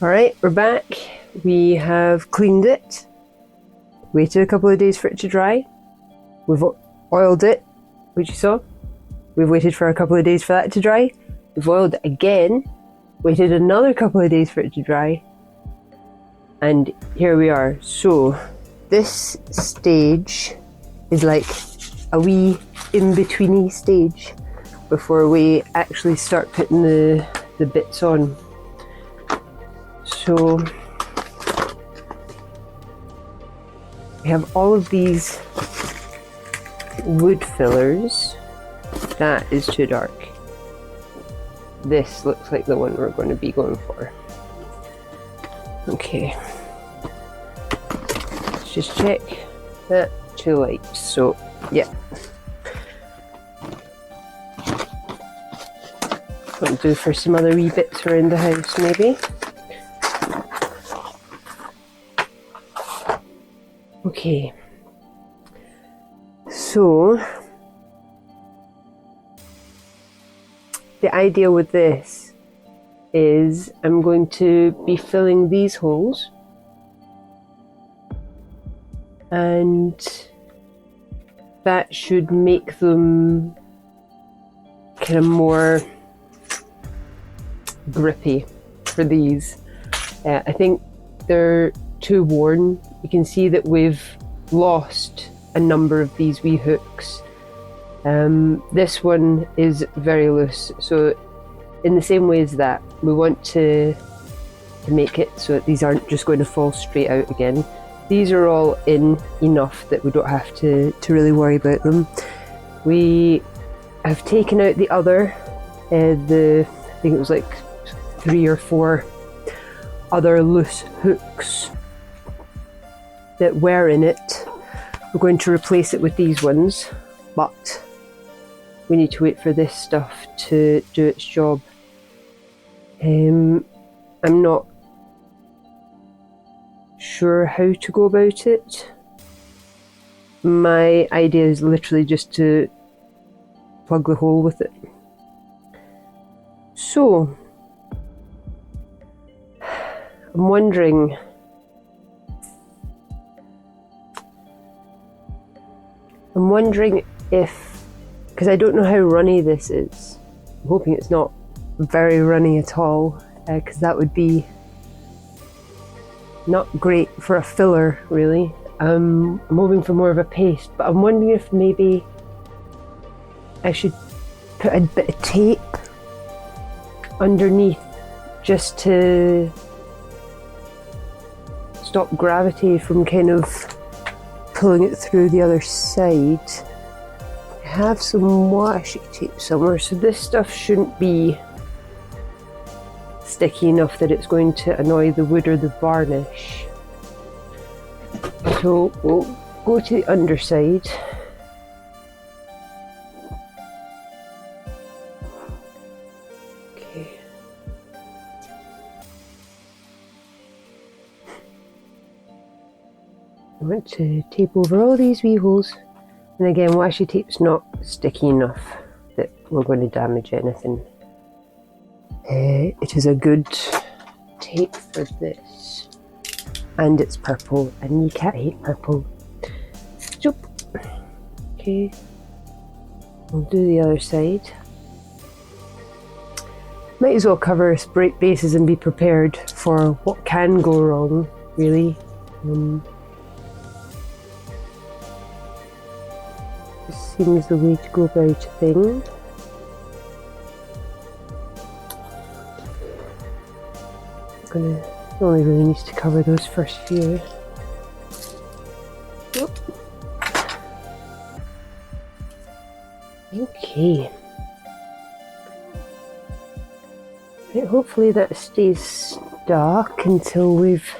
Alright, we're back. We have cleaned it, waited a couple of days for it to dry. We've oiled it, which you saw. We've waited for a couple of days for that to dry. We've oiled it again, waited another couple of days for it to dry. And here we are. So this stage is like a wee in-betweeny stage before we actually start putting the bits on. So we have all of these wood fillers. That is too dark. This looks like the one we're going to be going for. Okay. Let's just check that too light. So, yeah. I'll do for some other wee bits around the house maybe. Okay, so the idea with this is I'm going to be filling these holes, and that should make them kind of more grippy for these. I think they're too worn. You can see that we've lost a number of these wee hooks. This one is very loose, so in the same way as that, we want to make it so that these aren't just going to fall straight out again. These are all in enough that we don't have to really worry about them. We have taken out the other, I think it was like 3 or 4 other loose hooks that were in it. We're going to replace it with these ones, but we need to wait for this stuff to do its job. I'm not sure how to go about it. My idea is literally just to plug the hole with it. So, I'm wondering if, because I don't know how runny this is, I'm hoping it's not very runny at all, because that would be not great for a filler really. I'm hoping for more of a paste, but I'm wondering if maybe I should put a bit of tape underneath just to stop gravity from kind of pulling it through the other side. I have some washi tape somewhere, so this stuff shouldn't be sticky enough that it's going to annoy the wood or the varnish. So we'll go to the underside. Okay. I want to tape over all these wee holes, and again, washi tape's not sticky enough that we're going to damage anything. It is a good tape for this, and it's purple, and you can't hate purple. Zoop. Okay, we'll do the other side. Might as well cover break bases and be prepared for what can go wrong, really. This seems the way to go about a thing. Only really needs to cover those first few. Oop. Okay. Right, hopefully that stays stuck until we've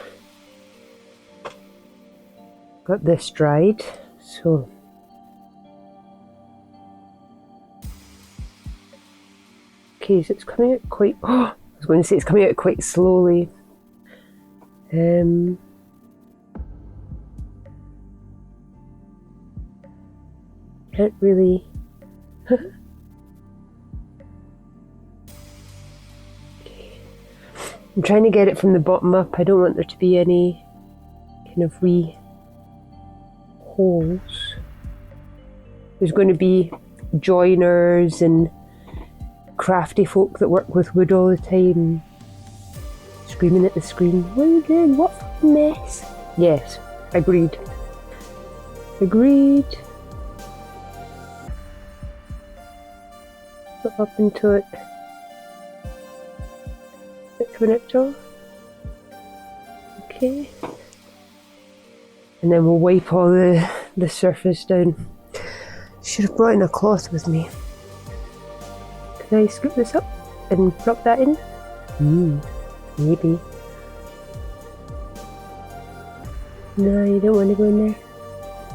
got this dried. So okay, so it's coming out quite. Oh, I was going to say it's coming out quite slowly. Can't really. Okay. I'm trying to get it from the bottom up. I don't want there to be any kind of wee holes. There's going to be joiners and crafty folk that work with wood all the time, screaming at the screen, "What are you doing? What fucking mess?" Yes, agreed. Agreed. Put up into it. Coming up to. Okay. And then we'll wipe all the surface down. Should have brought in a cloth with me. Can I scoop this up and plop that in? Maybe. No, you don't want to go in there.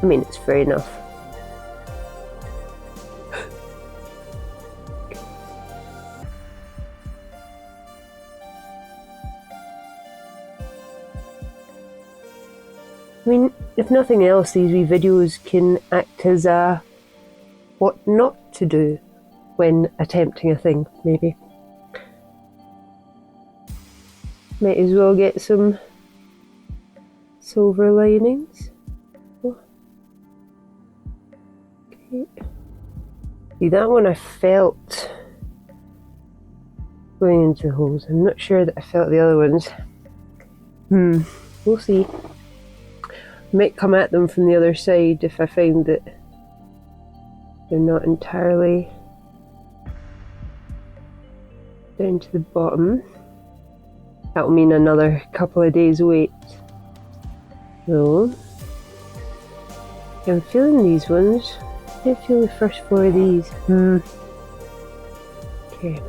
I mean, it's fair enough. I mean, if nothing else, these wee videos can act as a what not to do when attempting a thing, maybe. Might as well get some silver linings. Oh. Okay. See, that one I felt going into the holes. I'm not sure that I felt the other ones. We'll see. Might come at them from the other side if I find that they're not entirely down to the bottom. That'll mean another couple of days wait. So I'm feeling these ones. I did feel the first 4 of these. Okay.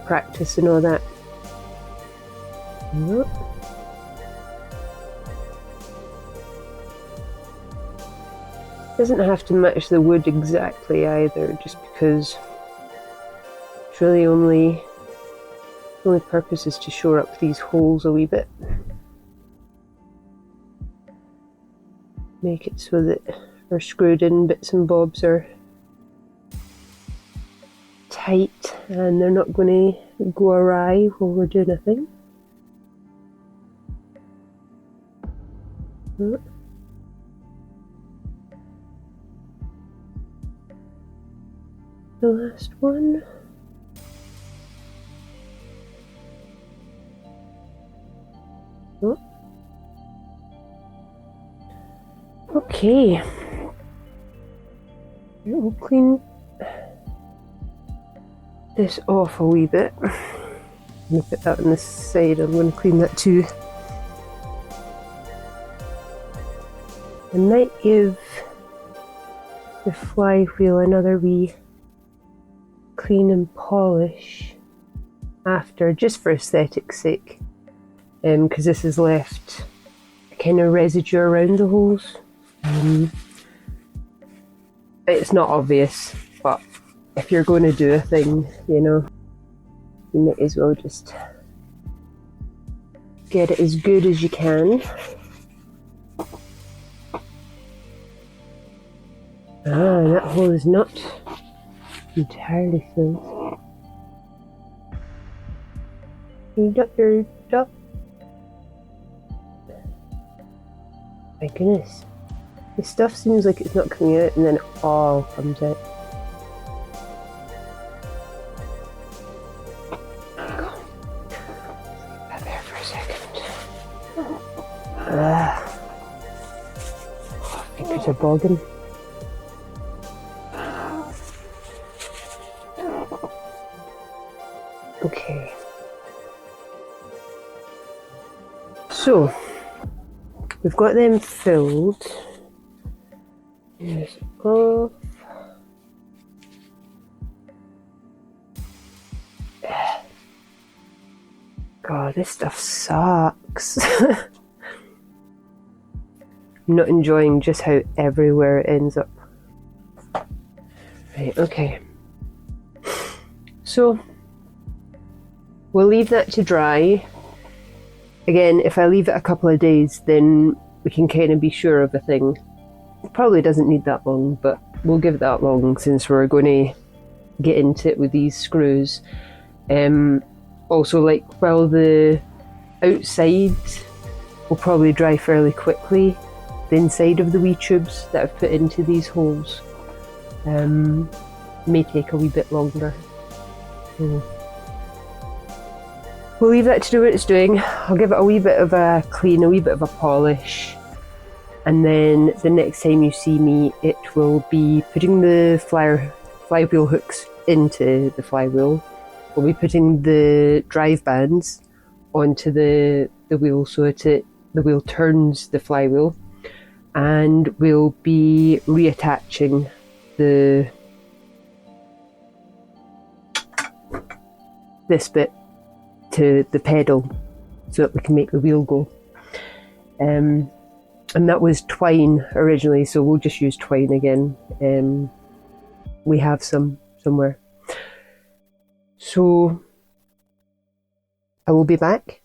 Practice and all that. Nope. Doesn't have to match the wood exactly either, just because it's really the only purpose is to shore up these holes a wee bit. Make it so that our screwed in bits and bobs are tight and they're not going to go awry while we're doing a thing. The last one. Oh. Okay. We'll clean this off a wee bit. I'm going to put that on this side. I'm going to clean that too. I might give the flywheel another wee clean and polish after, just for aesthetic's sake, because this has left a kind of residue around the holes. It's not obvious, but if you're going to do a thing, you know, you might as well just get it as good as you can. That hole is not entirely filled. You got your duck. My goodness. This stuff seems like it's not coming out and then it all comes out. Leave that there for a second. Fingers are bogging. Okay. So, we've got them filled. Here's off. God, this stuff sucks. I'm not enjoying just how everywhere it ends up. Right, okay. So, we'll leave that to dry. Again, if I leave it a couple of days, then we can kind of be sure of a thing. It probably doesn't need that long, but we'll give it that long since we're going to get into it with these screws. Also, like, while the outside will probably dry fairly quickly, the inside of the wee tubes that I've put into these holes may take a wee bit longer. So we'll leave that to do what it's doing. I'll give it a wee bit of a clean, a wee bit of a polish, and then the next time you see me, it will be putting the flywheel hooks into the flywheel. We'll be putting the drive bands onto the wheel so the wheel turns the flywheel, and we'll be reattaching this bit to the pedal so that we can make the wheel go. And that was twine originally, so we'll just use twine again. We have some somewhere. So I will be back